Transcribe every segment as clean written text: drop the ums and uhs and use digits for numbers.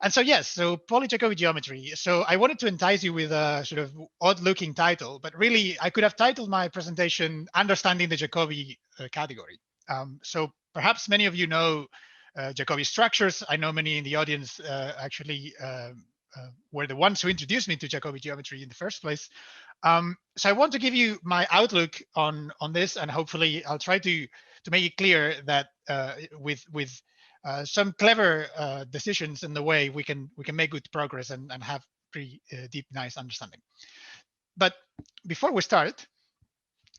And so, yes, so poly-Jacobi geometry. So I wanted to entice you with a sort of odd-looking title, but really I could have titled my presentation "Understanding the Jacobi Category." So perhaps many of you know Jacobi structures. I know many in the audience actually were the ones who introduced me to Jacobi geometry in the first place. So I want to give you my outlook on this, and hopefully I'll try to make it clear that with some clever decisions in the way we can make good progress and have pretty deep, nice understanding. But before we start,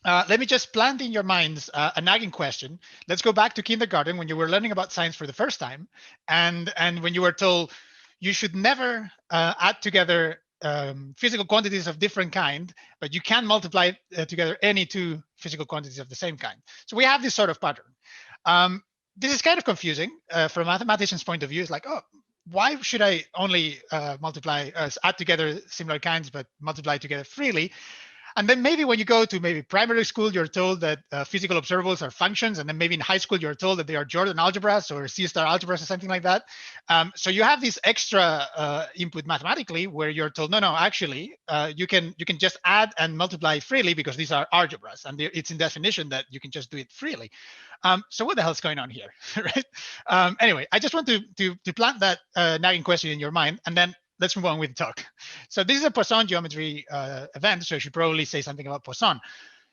let me just plant in your minds a nagging question. Let's go back to kindergarten when you were learning about science for the first time, and when you were told you should never add together physical quantities of different kind, but you can multiply together any two physical quantities of the same kind. So we have this sort of pattern. This is kind of confusing from a mathematician's point of view. It's like, oh, why should I only add together similar kinds, but multiply together freely? And then maybe when you go to maybe primary school, you're told that physical observables are functions. And then maybe in high school, you're told that they are Jordan algebras or C-star algebras or something like that. So you have this extra input mathematically where you're told, no, actually, you can just add and multiply freely because these are algebras. And it's in definition that you can just do it freely. So what the hell's going on here, right? Anyway, I just want to plant that nagging question in your mind. And then let's move on with the talk. So this is a Poisson geometry event, so I should probably say something about Poisson.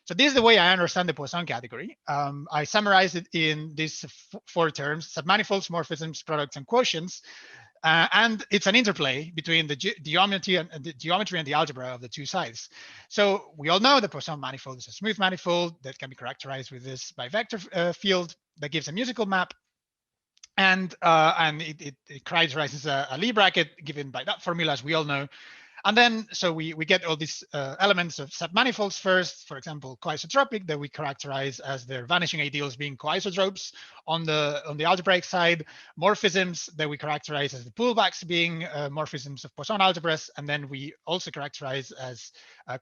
So this is the way I understand the Poisson category. I summarize it in these four terms: submanifolds, morphisms, products, and quotients. And it's an interplay between the geometry and the algebra of the two sides. So we all know the Poisson manifold is a smooth manifold that can be characterized with this bivector field that gives a musical map. And it characterizes a Lie bracket given by that formula, as we all know. And then, so we get all these elements of submanifolds first, for example, coisotropic, that we characterize as their vanishing ideals being coisotropes on the algebraic side, morphisms that we characterize as the pullbacks being morphisms of Poisson algebras, and then we also characterize as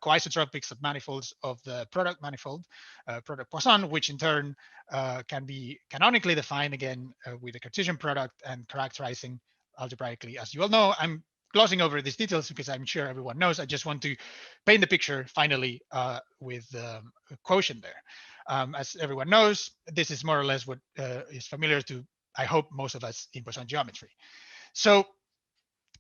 coisotropic submanifolds of the product manifold, product Poisson, which in turn can be canonically defined again with the Cartesian product and characterizing algebraically. As you all know, I'm glossing over these details because I'm sure everyone knows. I just want to paint the picture finally with a quotient there. As everyone knows, this is more or less what is familiar to, I hope, most of us in Poisson geometry. So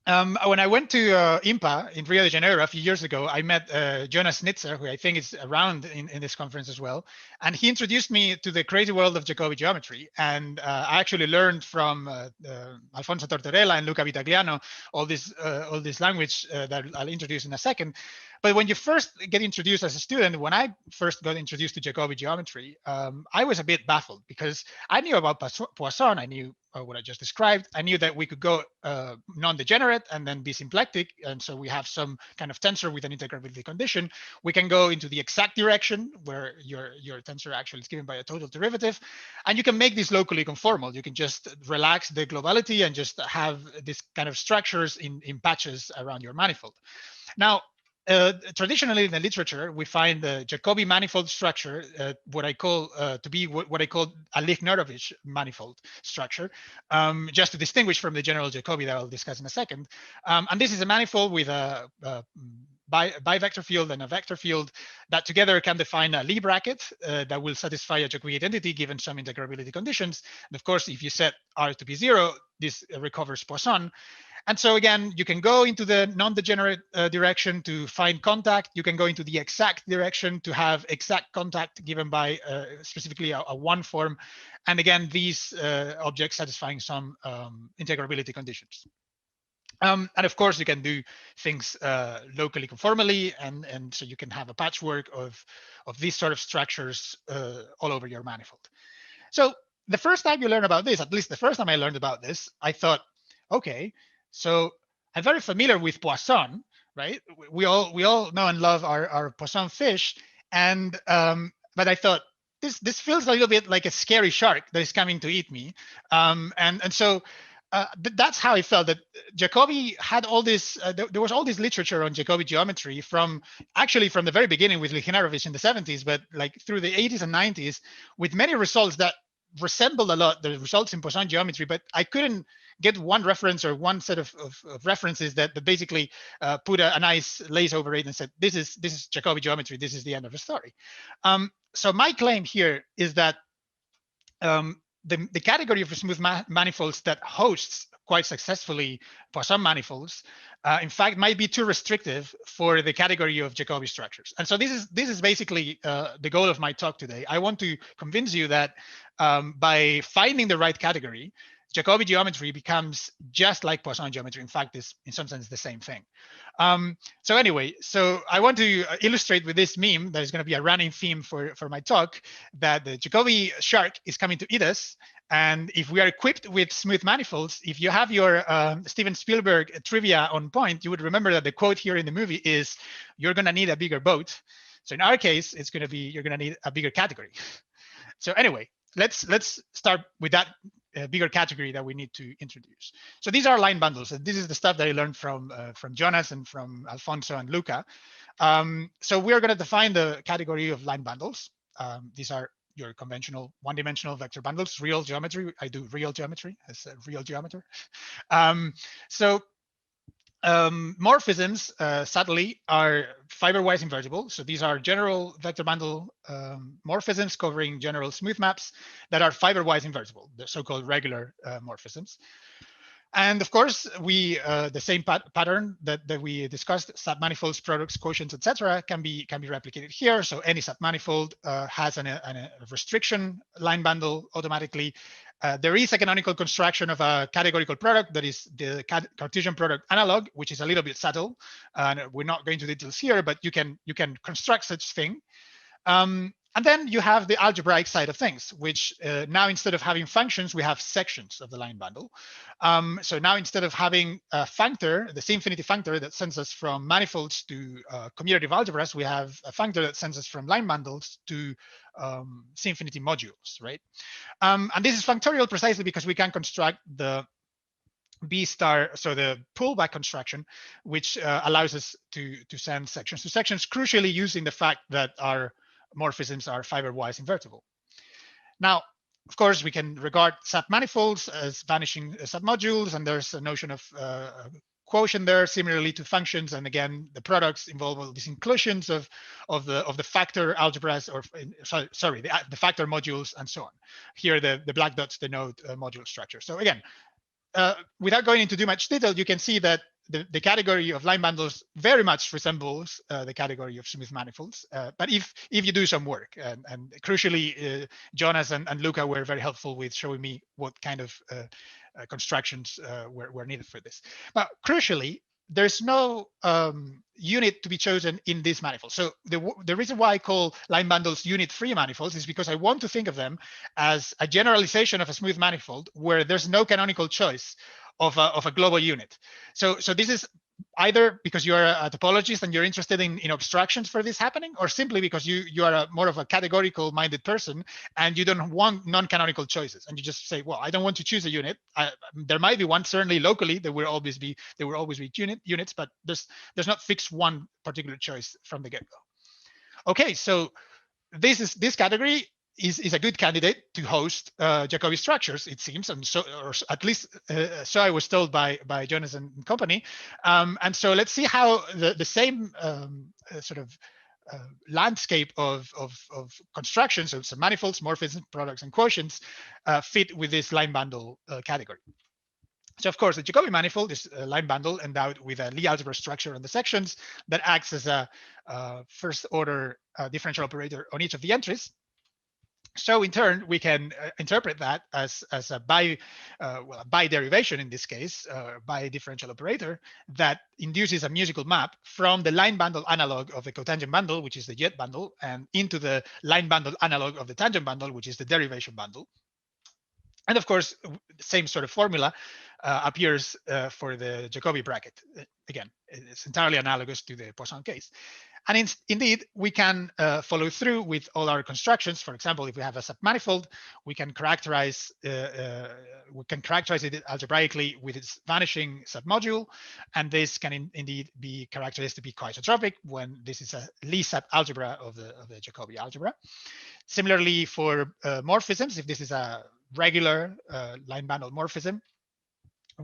when I went to IMPA in Rio de Janeiro a few years ago, I met Jonas Snitzer, who I think is around in this conference as well. And he introduced me to the crazy world of Jacobi geometry. And I actually learned from Alfonso Tortorella and Luca Vitagliano all this language that I'll introduce in a second. But when you first get introduced as a student, when I first got introduced to Jacobi geometry, I was a bit baffled because I knew about Poisson. I knew what I just described. I knew that we could go non-degenerate and then be symplectic. And so we have some kind of tensor with an integrability condition. We can go into the exact direction where your tensor actually is given by a total derivative. And you can make this locally conformal. You can just relax the globality and just have this kind of structures in patches around your manifold. Now, traditionally in the literature, we find the Jacobi manifold structure, what I call to be what I call a Lichnerovich manifold structure, just to distinguish from the general Jacobi that I'll discuss in a second. And this is a manifold with a bivector field and a vector field that together can define a Lie bracket that will satisfy a Jacobi identity given some integrability conditions. And of course, if you set R to be 0, this recovers Poisson. And so again, you can go into the non-degenerate direction to find contact. You can go into the exact direction to have exact contact given by specifically a one form. And again, these objects satisfying some integrability conditions. And of course, you can do things locally conformally, and so you can have a patchwork of these sort of structures all over your manifold. So the first time you learn about this, at least the first time I learned about this, I thought, okay, so I'm very familiar with Poisson, right? We all know and love our Poisson fish, and but I thought this feels a little bit like a scary shark that is coming to eat me, and so that's how I felt, that Jacobi had all this. There was all this literature on Jacobi geometry from the very beginning with Lichnerovich in the 70s, but like through the 80s and 90s, with many results that resembled a lot the results in Poisson geometry, but I couldn't get one reference or one set of references that basically put a nice lace over it and said, this is Jacobi geometry, this is the end of the story. So my claim here is that the category of smooth manifolds that hosts quite successfully Poisson manifolds, in fact, might be too restrictive for the category of Jacobi structures. And so this is basically the goal of my talk today. I want to convince you that by finding the right category, Jacobi geometry becomes just like Poisson geometry. In fact, it's in some sense the same thing. So anyway, so I want to illustrate with this meme that is going to be a running theme for my talk, that the Jacobi shark is coming to eat us. And if we are equipped with smooth manifolds, if you have your Steven Spielberg trivia on point, you would remember that the quote here in the movie is, "You're going to need a bigger boat." So in our case, it's going to be, you're going to need a bigger category. So anyway, let's start with that bigger category that we need to introduce. So these are line bundles, and this is the stuff that I learned from Jonas and from Alfonso and Luca. So we are going to define the category of line bundles. These are your conventional one-dimensional vector bundles, real geometry. I do real geometry as a real geometer. Morphisms, sadly, are fiber-wise invertible. So these are general vector bundle morphisms covering general smooth maps that are fiber-wise invertible, the so-called regular morphisms. And of course, we the same pattern that we discussed, submanifolds, products, quotients, etc., can be replicated here. So any submanifold has a restriction line bundle automatically. There is a canonical construction of a categorical product that is the Cartesian product analog, which is a little bit subtle, and we're not going into details here, but you can construct such thing. And then you have the algebraic side of things, which now instead of having functions, we have sections of the line bundle. So now instead of having a functor, the C-infinity functor that sends us from manifolds to commutative algebras, we have a functor that sends us from line bundles to C-infinity modules, right? And this is functorial precisely because we can construct the B star, so the pullback construction, which allows us to send sections to sections, crucially using the fact that our morphisms are fiber-wise invertible. Now, of course, we can regard submanifolds as vanishing submodules, and there's a notion of quotient there, similarly to functions. And again, the products involve all these inclusions of the factor algebras, or sorry, the factor modules, and so on. Here, the black dots denote module structure. So again, without going into too much detail, you can see that the category of line bundles very much resembles the category of smooth manifolds. But if you do some work, and crucially, Jonas and Luca were very helpful with showing me what kind of constructions were needed for this. But crucially, there's no unit to be chosen in this manifold. So the reason why I call line bundles unit-free manifolds is because I want to think of them as a generalization of a smooth manifold where there's no canonical choice of a global unit. So this is either because you're a topologist and you're interested in abstractions for this happening, or simply because you are more of a categorical minded person and you don't want non-canonical choices, and you just say, well, I don't want to choose a unit. There might be one, certainly locally there will always be units, but there's not fixed one particular choice from the get-go. Okay, so this category is a good candidate to host Jacobi structures, it seems, and so, or at least so I was told by Jonas and company. And so let's see how the same sort of landscape of constructions, so some manifolds, morphisms, products, and quotients fit with this line bundle category. So of course, the Jacobi manifold is a line bundle endowed with a Lie algebra structure on the sections that acts as a first order differential operator on each of the entries. So in turn, we can interpret that as a by derivation in this case, by differential operator that induces a musical map from the line bundle analog of the cotangent bundle, which is the jet bundle, and into the line bundle analog of the tangent bundle, which is the derivation bundle. And of course, the same sort of formula appears for the Jacobi bracket. Again, it's entirely analogous to the Poisson case. And indeed, we can follow through with all our constructions. For example, if we have a submanifold, we can characterize it algebraically with its vanishing submodule, and this can indeed be characterized to be coisotropic when this is a Lie subalgebra of the Jacobi algebra. Similarly, for morphisms, if this is a regular line bundle morphism,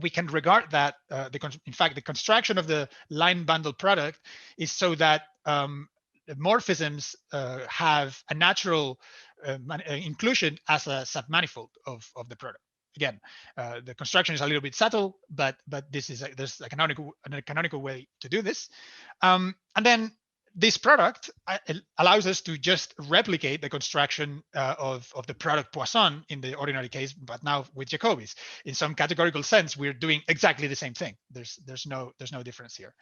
we can regard that, in fact, the construction of the line bundle product is so that the morphisms have a natural inclusion as a submanifold of the product. Again, the construction is a little bit subtle, but there's a canonical way to do this. And then this product allows us to just replicate the construction of the product Poisson in the ordinary case, but now with Jacobis. In some categorical sense, we're doing exactly the same thing. There's no difference here.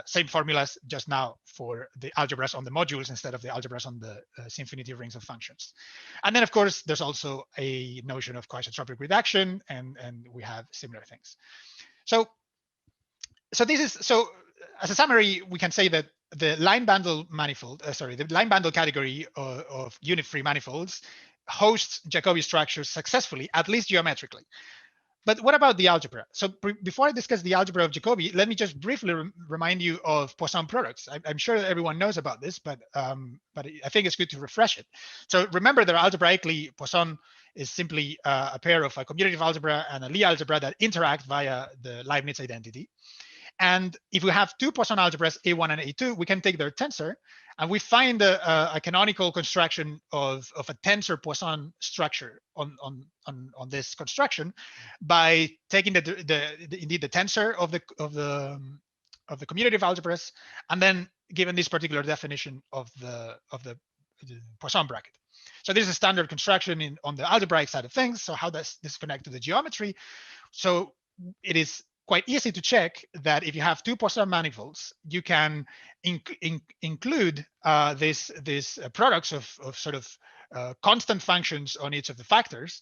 Same formulas, just now for the algebras on the modules instead of the algebras on the infinity rings of functions. And then, of course, there's also a notion of coisotropic reduction, and we have similar things. So as a summary, we can say that the line bundle manifold, the line bundle category of unit-free manifolds hosts Jacobi structures successfully, at least geometrically. But what about the algebra? So before I discuss the algebra of Jacobi, let me just briefly remind you of Poisson products. I'm sure that everyone knows about this, but I think it's good to refresh it. So remember that algebraically, Poisson is simply a pair of a commutative algebra and a Lie algebra that interact via the Leibniz identity. And if we have two Poisson algebras, A1 and A2, we can take their tensor, and we find a canonical construction of a tensor Poisson structure on this construction by taking indeed the tensor of the commutative algebras, and then given this particular definition of the Poisson bracket. So this is a standard construction on the algebraic side of things. So how does this connect to the geometry? So it is quite easy to check that if you have two Poisson manifolds, you can include these products of sort of constant functions on each of the factors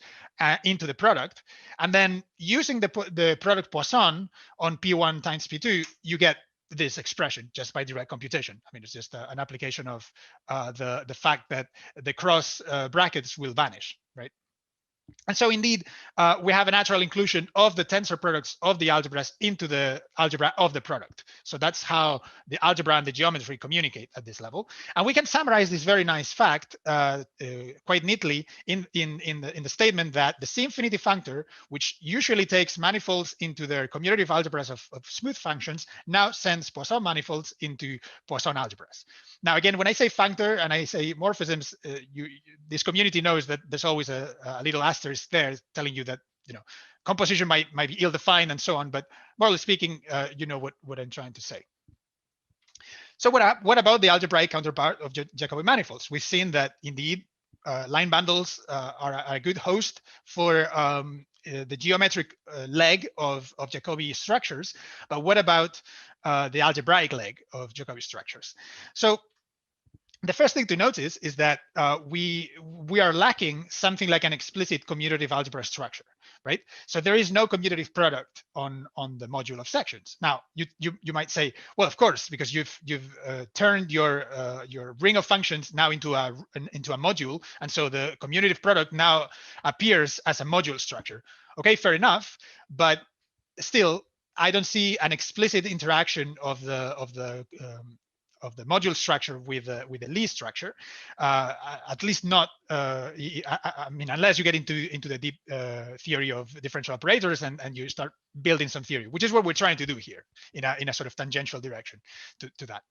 into the product. And then using the product Poisson on P1 times P2, you get this expression just by direct computation. I mean, it's just an application of the fact that the cross brackets will vanish, right? And so indeed, we have a natural inclusion of the tensor products of the algebras into the algebra of the product. So that's how the algebra and the geometry communicate at this level. And we can summarize this very nice fact quite neatly in the statement that the C-infinity functor, which usually takes manifolds into their commutative algebras of smooth functions, now sends Poisson manifolds into Poisson algebras. Now, again, when I say functor and I say morphisms, this community knows that there's always a little asterisk there telling you that, composition might be ill-defined and so on, but morally speaking, you know what I'm trying to say. So what about the algebraic counterpart of Jacobi manifolds? We've seen that indeed line bundles are a good host for the geometric leg of Jacobi structures, but what about the algebraic leg of Jacobi structures? So the first thing to notice is that we are lacking something like an explicit commutative algebra structure, right? So there is no commutative product on the module of sections. Now you might say, well, of course, because you've turned your ring of functions now into a module, and so the commutative product now appears as a module structure. Okay, fair enough, but still, I don't see an explicit interaction of the module structure with the Lie structure, at least not. I mean, unless you get into the deep theory of differential operators and you start building some theory, which is what we're trying to do here in a sort of tangential direction to that.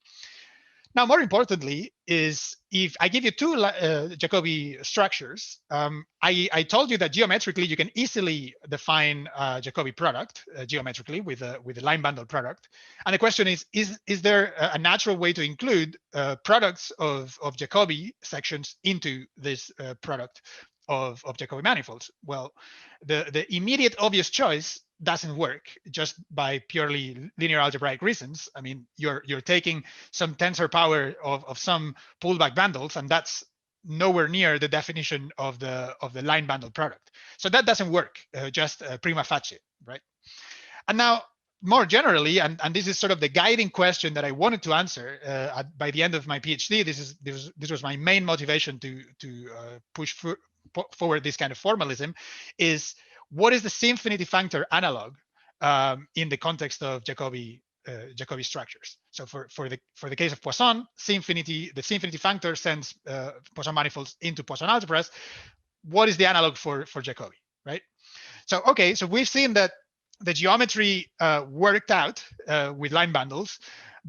Now, more importantly, is if I give you two Jacobi structures, I told you that geometrically you can easily define a Jacobi product geometrically with a line bundle product. And the question is there a natural way to include products of Jacobi sections into this product of Jacobi manifolds? Well, the immediate obvious choice doesn't work just by purely linear algebraic reasons. I mean, you're taking some tensor power of some pullback bundles, and that's nowhere near the definition of the line bundle product. So that doesn't work just prima facie, right? And now, more generally, and this is sort of the guiding question that I wanted to answer by the end of my PhD. This was my main motivation to push forward this kind of formalism, is what is the C-infinity functor analog in the context of Jacobi Jacobi structures. So for the case of Poisson, the C infinity functor sends Poisson manifolds into Poisson algebras. What is the analog for Jacobi, right? So okay, so we've seen that the geometry worked out with line bundles,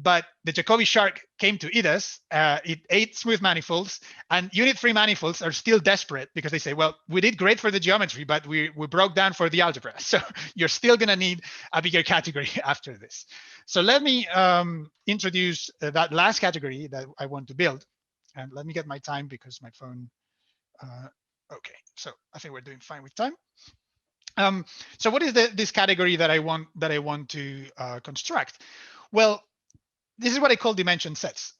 but the Jacobi shark came to eat us. It ate smooth manifolds, and unit-free manifolds are still desperate because they say, well, we did great for the geometry, but we broke down for the algebra. So you're still going to need a bigger category after this. So let me introduce that last category that I want to build. And let me get my time because my phone. Okay, so I think we're doing fine with time. So what is this category that I want to construct? Well, this is what I call dimension sets.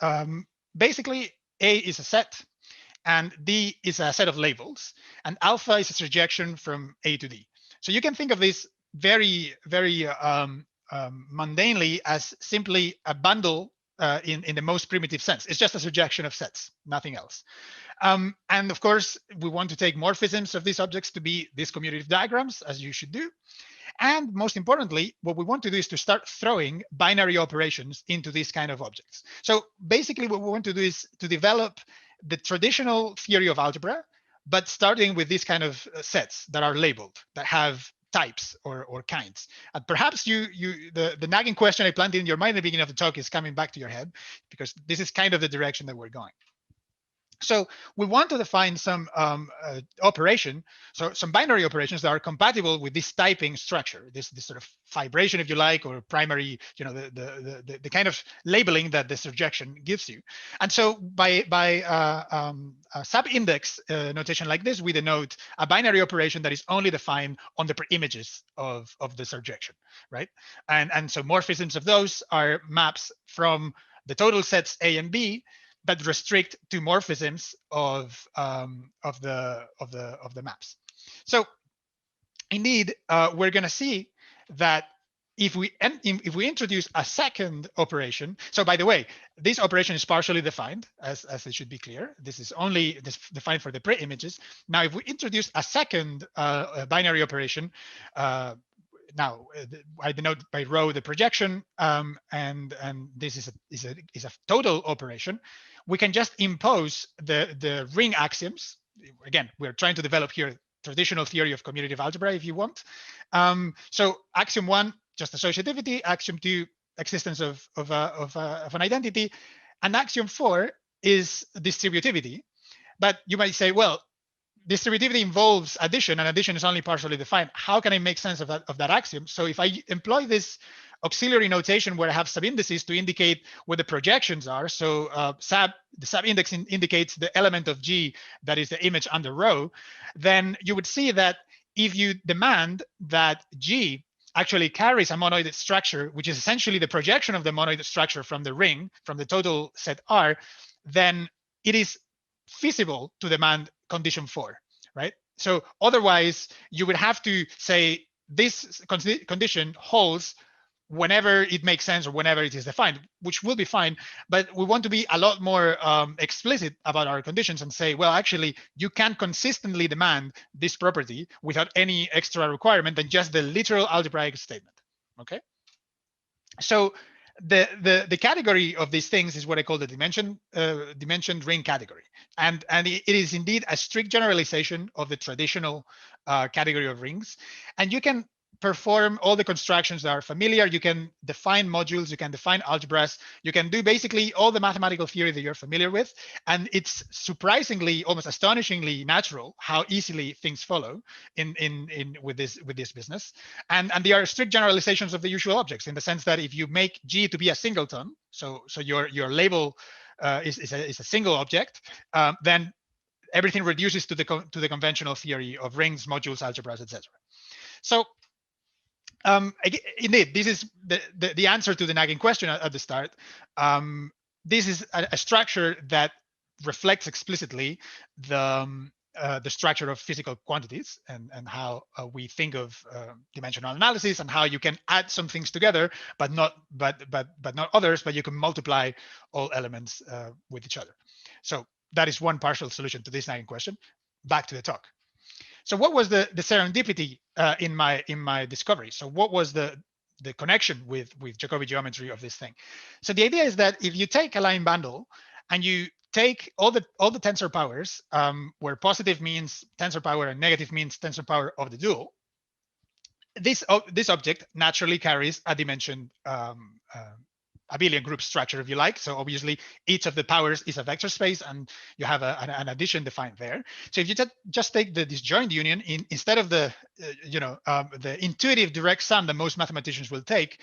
Basically, A is a set, and D is a set of labels, and alpha is a surjection from A to D. So you can think of this very, very mundanely as simply a bundle in the most primitive sense. It's just a surjection of sets, nothing else. And of course, we want to take morphisms of these objects to be these commutative diagrams, as you should do. And most importantly, what we want to do is to start throwing binary operations into these kind of objects. So basically, what we want to do is to develop the traditional theory of algebra, but starting with these kind of sets that are labeled, that have types or kinds. And perhaps the nagging question I planted in your mind at the beginning of the talk is coming back to your head, because this is kind of the direction that we're going. So we want to define some operation, so some binary operations that are compatible with this typing structure, this sort of fibration, if you like, or primary, the kind of labeling that the surjection gives you. And so by a sub-index notation like this, we denote a binary operation that is only defined on the images of the surjection, right? And so morphisms of those are maps from the total sets A and B, but restrict to morphisms of the maps. So indeed, we're going to see that if we introduce a second operation. So by the way, this operation is partially defined, as it should be clear. This is only defined for the pre-images. Now, if we introduce a second binary operation, now I denote by rho the projection, and this is a total operation. We can just impose the ring axioms. Again, we're trying to develop here traditional theory of commutative algebra, if you want. So axiom 1, just associativity. Axiom 2, existence of an identity, and axiom 4 is distributivity. But you might say, well, distributivity involves addition, and addition is only partially defined. How can I make sense of that axiom? So if I employ this auxiliary notation where I have subindices to indicate where the projections are, so the subindex indicates the element of G that is the image under rho, then you would see that if you demand that G actually carries a monoid structure, which is essentially the projection of the monoid structure from the ring, from the total set R, then it is feasible to demand condition 4, right? So otherwise, you would have to say this condition holds whenever it makes sense or whenever it is defined, which will be fine. But we want to be a lot more explicit about our conditions and say, well, actually, you can consistently demand this property without any extra requirement than just the literal algebraic statement, okay? So the category of these things is what I call the dimensioned ring category, and it is indeed a strict generalization of the traditional category of rings. And you can perform all the constructions that are familiar. You can define modules, you can define algebras, you can do basically all the mathematical theory that you're familiar with. And it's surprisingly, almost astonishingly natural how easily things follow with this business. And they are strict generalizations of the usual objects, in the sense that if you make G to be a singleton, so your label is a single object, then everything reduces to the conventional theory of rings, modules, algebras, etc. So indeed, this is the answer to the nagging question at the start. This is a structure that reflects explicitly the structure of physical quantities and how we think of dimensional analysis, and how you can add some things together, but not others, but you can multiply all elements with each other. So that is one partial solution to this nagging question. Back to the talk. So what was the serendipity in my discovery? So what was the the connection with Jacobi geometry of this thing. So the idea is that if you take a line bundle and you take all the tensor powers, where positive means tensor power and negative means tensor power of the dual, this object naturally carries a dimension, abelian group structure, if you like. So obviously each of the powers is a vector space, and you have an addition defined there. So if you just take the disjoint union instead of the the intuitive direct sum that most mathematicians will take,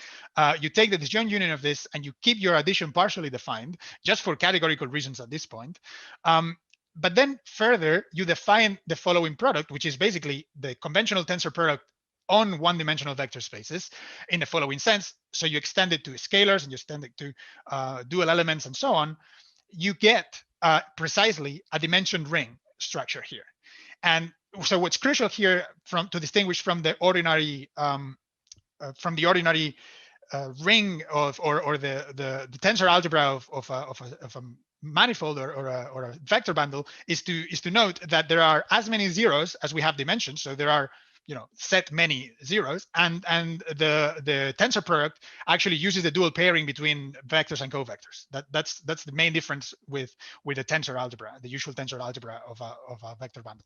you take the disjoint union of this and you keep your addition partially defined, just for categorical reasons at this point. But then further, you define the following product, which is basically the conventional tensor product on one-dimensional vector spaces in the following sense. So you extend it to scalars and you extend it to dual elements and so on. You get precisely a dimensioned ring structure here. And so what's crucial here to distinguish from the ordinary ring of or the tensor algebra of a manifold or a vector bundle is to note that there are as many zeros as we have dimensions. So there are set many zeros, and the tensor product actually uses the dual pairing between vectors and covectors. That's the main difference with the tensor algebra, the usual tensor algebra of a vector bundle.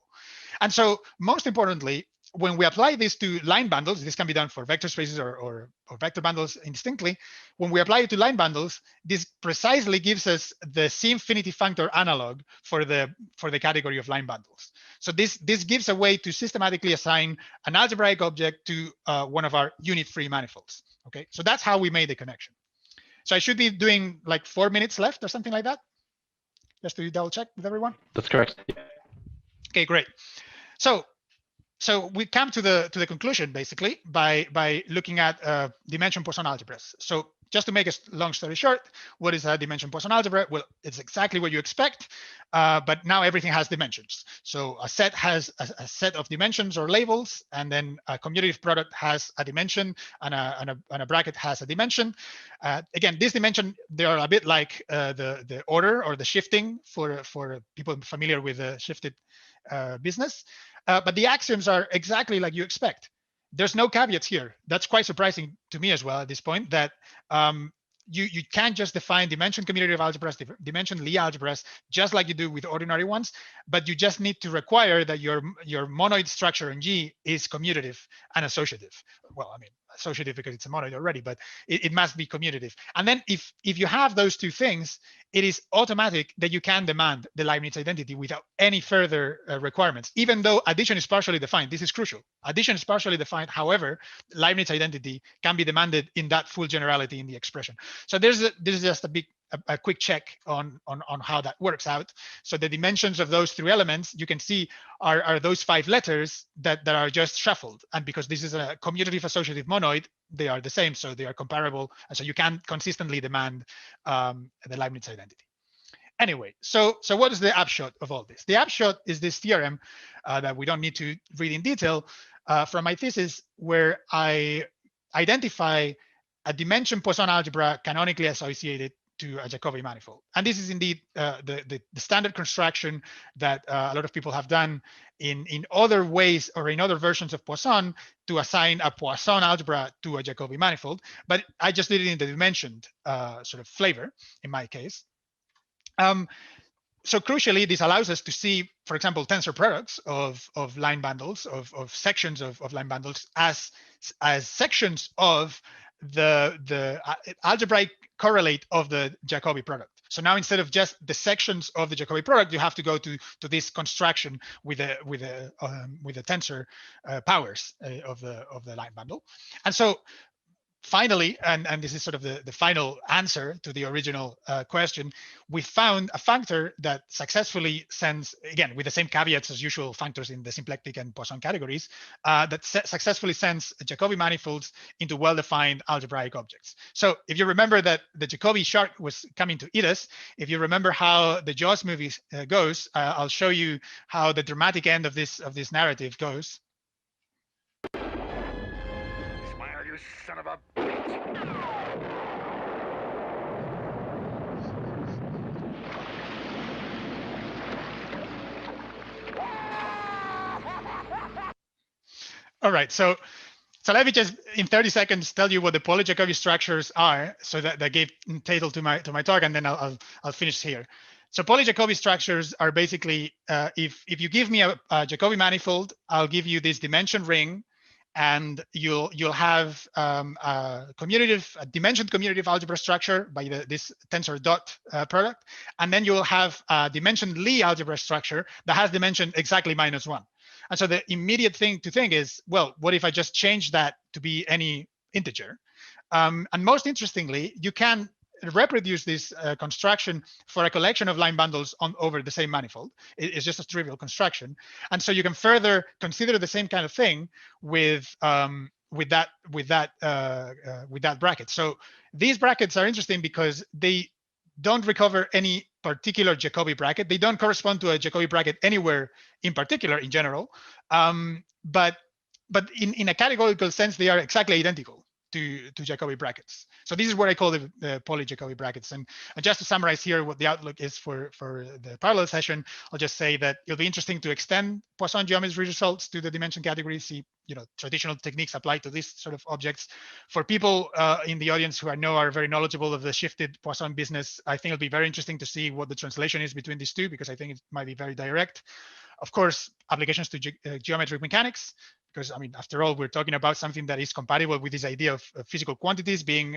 And so most importantly, when we apply this to line bundles, this can be done for vector spaces or vector bundles indistinctly. When we apply it to line bundles, this precisely gives us the C-infinity functor analog for the category of line bundles. So this gives a way to systematically assign an algebraic object to one of our unit-free manifolds. Okay, so that's how we made the connection. So I should be doing like 4 minutes left or something like that, just to double check with everyone. That's correct. Okay, great. So we come to the conclusion basically by looking at dimension Poisson algebras. So just to make a long story short, what is a dimension Poisson algebra? Well, it's exactly what you expect, but now everything has dimensions. So a set has a set of dimensions or labels, and then a commutative product has a dimension, and a bracket has a dimension. Again, this dimension, they are a bit like the order or the shifting for people familiar with the shifted business. But the axioms are exactly like you expect. There's no caveats here. That's quite surprising to me as well at this point, that you can't just define dimension commutative algebras, dimension Lie algebras, just like you do with ordinary ones, but you just need to require that your monoid structure in G is commutative and associative. Well, I mean, associative because it's a monoid already, but it must be commutative. And then if you have those two things, it is automatic that you can demand the Leibniz identity without any further requirements, even though addition is partially defined. This is crucial. Addition is partially defined. However, Leibniz identity can be demanded in that full generality in the expression. So this is just a quick check on how that works out. So the dimensions of those three elements, you can see, are those 5 letters that are just shuffled. And because this is a commutative associative monoid, they are the same, so they are comparable. And so you can consistently demand the Leibniz identity. Anyway, so what is the upshot of all this? The upshot is this theorem that we don't need to read in detail from my thesis, where I identify a dimension Poisson algebra canonically associated to a Jacobi manifold. And this is indeed the standard construction that a lot of people have done in other ways or in other versions of Poisson to assign a Poisson algebra to a Jacobi manifold. But I just did it in the dimensioned sort of flavor in my case. So crucially, this allows us to see, for example, tensor products of line bundles, of sections of line bundles as sections of the algebraic correlate of the Jacobi product. So now instead of just the sections of the Jacobi product, you have to go to this construction with the tensor powers of the line bundle. And so finally, and this is sort of the final answer to the original question, we found a functor that successfully sends, again, with the same caveats as usual functors in the symplectic and Poisson categories, that successfully sends Jacobi manifolds into well-defined algebraic objects. So if you remember that the Jacobi shark was coming to eat us, if you remember how the Jaws movie goes, I'll show you how the dramatic end of this narrative goes. Son of a bitch. All right, so So let me just, in 30 seconds, tell you what the Pauli-Jacobi structures are, so that gave title to my talk, and then I'll finish here. So Pauli-Jacobi structures are basically, if you give me a Jacobi manifold, I'll give you this dimension ring, and you'll have a dimensioned commutative algebra structure by this tensor dot product, and then you'll have a dimensioned Lie algebra structure that has dimension exactly -1. And so the immediate thing to think is, well, what if I just change that to be any integer? And most interestingly, you can reproduce this construction for a collection of line bundles over the same manifold. It's just a trivial construction. And so you can further consider the same kind of thing with that bracket. So these brackets are interesting because they don't recover any particular Jacobi bracket. They don't correspond to a Jacobi bracket anywhere in particular in general. But in a categorical sense, they are exactly identical to Jacobi brackets. So this is what I call the Pauli-Jacobi brackets. And just to summarize here what the outlook is for the parallel session, I'll just say that it'll be interesting to extend Poisson geometry results to the dimension category, see traditional techniques applied to these sort of objects. For people in the audience who I know are very knowledgeable of the shifted Poisson business, I think it'll be very interesting to see what the translation is between these two, because I think it might be very direct. Of course, applications to geometric mechanics, because I mean, after all, we're talking about something that is compatible with this idea of physical quantities being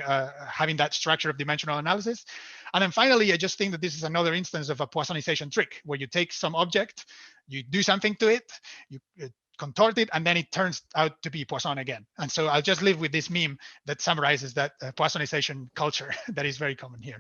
having that structure of dimensional analysis. And then finally, I just think that this is another instance of a Poissonization trick, where you take some object, you do something to it, you contort it, and then it turns out to be Poisson again. And so I'll just leave with this meme that summarizes that Poissonization culture that is very common here.